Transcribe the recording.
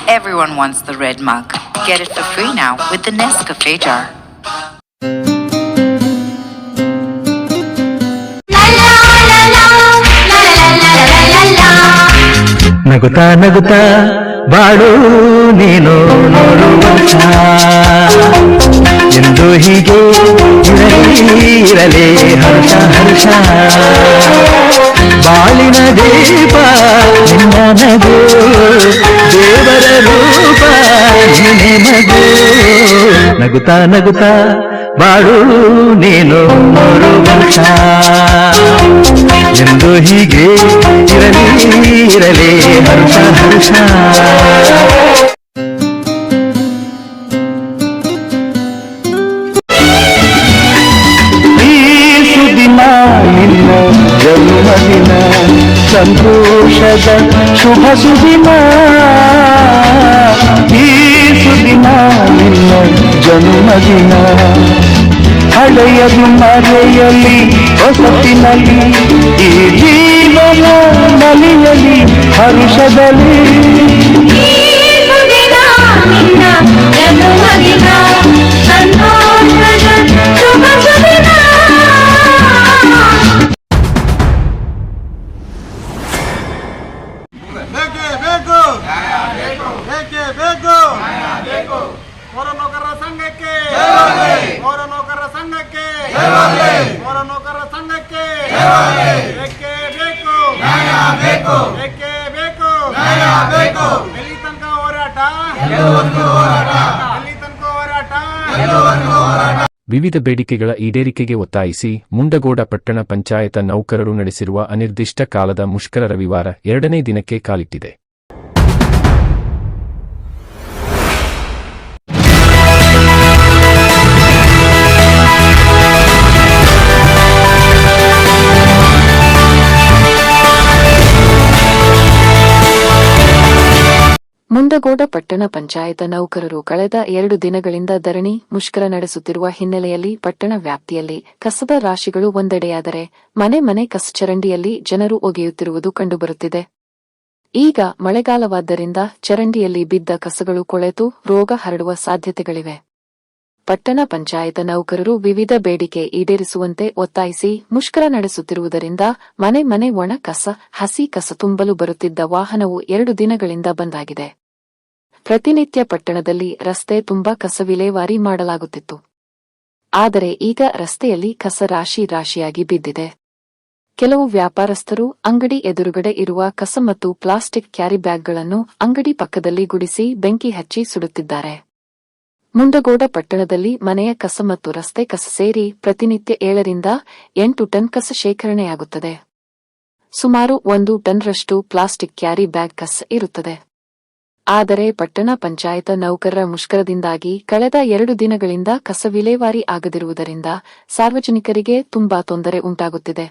Everyone wants the red mug. Get it for free now with the Nescafe jar. ನಗುತ್ತಾ ನಗುತ್ತಾ ಬಾಳು ನೀನು ನೋಡುವಂತ ಎಂದು ಹೀಗೆ ಇರಲಿ ಹರ್ಷ ಹರ್ಷ ಬಾಳಿನ ದೀಪ ನಿನ್ನ ನಗು ದೇವರ ರೂಪ ನಿನ್ನೆ ಮಗು ನಗುತ್ತಾ ನಗುತ್ತಾ ಬಾಳು ನೀನು ನೋಡುವಂತ ಎಂದು ಹೀಗೆ ಇರಲಿ ಹರ್ಷ ಹರ್ಷ ಈ ಸುದಿನ ನಿನ್ನ ಜನ್ಮದಿನ ಸಂತೋಷದ ಶುಭ ಸುದಿನ ಈ ಸುದಿನ ನಿನ್ನ ಜನ್ಮದಿನ ಹಳೆಯದು ಮರೆಯಲಿ ಹೊಸತಿನಲ್ಲಿ ಈ ಜೀವನ ನಲಿಯಲಿ ಹರುಷದಲ್ಲಿ ಪೌರ ನೌಕರರ ಸಂಘಕ್ಕೆ ಪೌರ ನೌಕರರ ಸಂಘಕ್ಕೆ ಪೌರ ನೌಕರರ ಸಂಘಕ್ಕೆ ಬೇಕೇ ಬೇಕು ಬೇಕೇ ಬೇಕು ಎಲ್ಲಿ ತನಕ ಹೋರಾಟ ಎಲ್ಲಿ ತನಕ ಹೋರಾಟ. ವಿವಿಧ ಬೇಡಿಕೆಗಳ ಈಡೇರಿಕೆಗೆ ಒತ್ತಾಯಿಸಿ ಮುಂಡಗೋಡ ಪಟ್ಟಣ ಪಂಚಾಯತ ನೌಕರರು ನಡೆಸಿರುವ ಅನಿರ್ದಿಷ್ಟ ಕಾಲದ ಮುಷ್ಕರ ರವಿವಾರ 2ನೇ ದಿನಕ್ಕೆ ಕಾಲಿಟ್ಟಿದೆ. ಮುಂಡಗೋಡ ಪಟ್ಟಣ ಪಂಚಾಯತ ನೌಕರರು ಕಳೆದ 2 ದಿನಗಳಿಂದ ಧರಣಿ ಮುಷ್ಕರ ನಡೆಸುತ್ತಿರುವ ಹಿನ್ನೆಲೆಯಲ್ಲಿ ಪಟ್ಟಣ ವ್ಯಾಪ್ತಿಯಲ್ಲಿ ಕಸದ ರಾಶಿಗಳು ಒಂದೆಡೆಯಾದರೆ ಮನೆ ಮನೆ ಕಸಚರಂಡಿಯಲ್ಲಿ ಜನರು ಒಗೆಯುತ್ತಿರುವುದು ಕಂಡುಬರುತ್ತಿದೆ. ಈಗ ಮಳೆಗಾಲವಾದ್ದರಿಂದ ಚರಂಡಿಯಲ್ಲಿ ಬಿದ್ದ ಕಸಗಳು ಕೊಳೆತು ರೋಗ ಹರಡುವ ಸಾಧ್ಯತೆಗಳಿವೆ. ಪಟ್ಟಣ ಪಂಚಾಯತ ನೌಕರರು ವಿವಿಧ ಬೇಡಿಕೆ ಈಡೇರಿಸುವಂತೆ ಒತ್ತಾಯಿಸಿ ಮುಷ್ಕರ ನಡೆಸುತ್ತಿರುವುದರಿಂದ ಮನೆ ಮನೆ ಒಣ ಕಸ ಹಸಿ ಕಸ ತುಂಬಲು ಬರುತ್ತಿದ್ದ ವಾಹನವು 2 ದಿನಗಳಿಂದ ಬಂದಾಗಿದೆ. ಪ್ರತಿನಿತ್ಯ ಪಟ್ಟಣದಲ್ಲಿ ರಸ್ತೆ ತುಂಬಾ ಕಸ ವಿಲೇವಾರಿ ಮಾಡಲಾಗುತ್ತಿತ್ತು. ಆದರೆ ಈಗ ರಸ್ತೆಯಲ್ಲಿ ಕಸ ರಾಶಿ ರಾಶಿಯಾಗಿ ಬಿದ್ದಿದೆ. ಕೆಲವು ವ್ಯಾಪಾರಸ್ಥರು ಅಂಗಡಿ ಎದುರುಗಡೆ ಇರುವ ಕಸ ಮತ್ತು ಪ್ಲಾಸ್ಟಿಕ್ ಕ್ಯಾರಿ ಬ್ಯಾಗ್ಗಳನ್ನು ಅಂಗಡಿ ಪಕ್ಕದಲ್ಲಿ ಗುಡಿಸಿ ಬೆಂಕಿ ಹಚ್ಚಿ ಸುಡುತ್ತಿದ್ದಾರೆ. ಮುಂಡಗೋಡ ಪಟ್ಟಣದಲ್ಲಿ ಮನೆಯ ಕಸ ಮತ್ತು ರಸ್ತೆ ಕಸ ಸೇರಿ ಪ್ರತಿನಿತ್ಯ 7 ರಿಂದ 8 ಟನ್ ಕಸ ಶೇಖರಣೆಯಾಗುತ್ತದೆ. ಸುಮಾರು 1 ಟನ್ರಷ್ಟು ಪ್ಲಾಸ್ಟಿಕ್ ಕ್ಯಾರಿ ಬ್ಯಾಗ್ ಕಸ ಇರುತ್ತದೆ. ಆದರೆ ಪಟ್ಟಣ ಪಂಚಾಯತ ನೌಕರರ ಮುಷ್ಕರದಿಂದಾಗಿ ಕಳೆದ 2 ದಿನಗಳಿಂದ ಕಸ ವಿಲೇವಾರಿ ಆಗದಿರುವುದರಿಂದ ಸಾರ್ವಜನಿಕರಿಗೆ ತುಂಬಾ ತೊಂದರೆ ಉಂಟಾಗುತ್ತಿದೆ.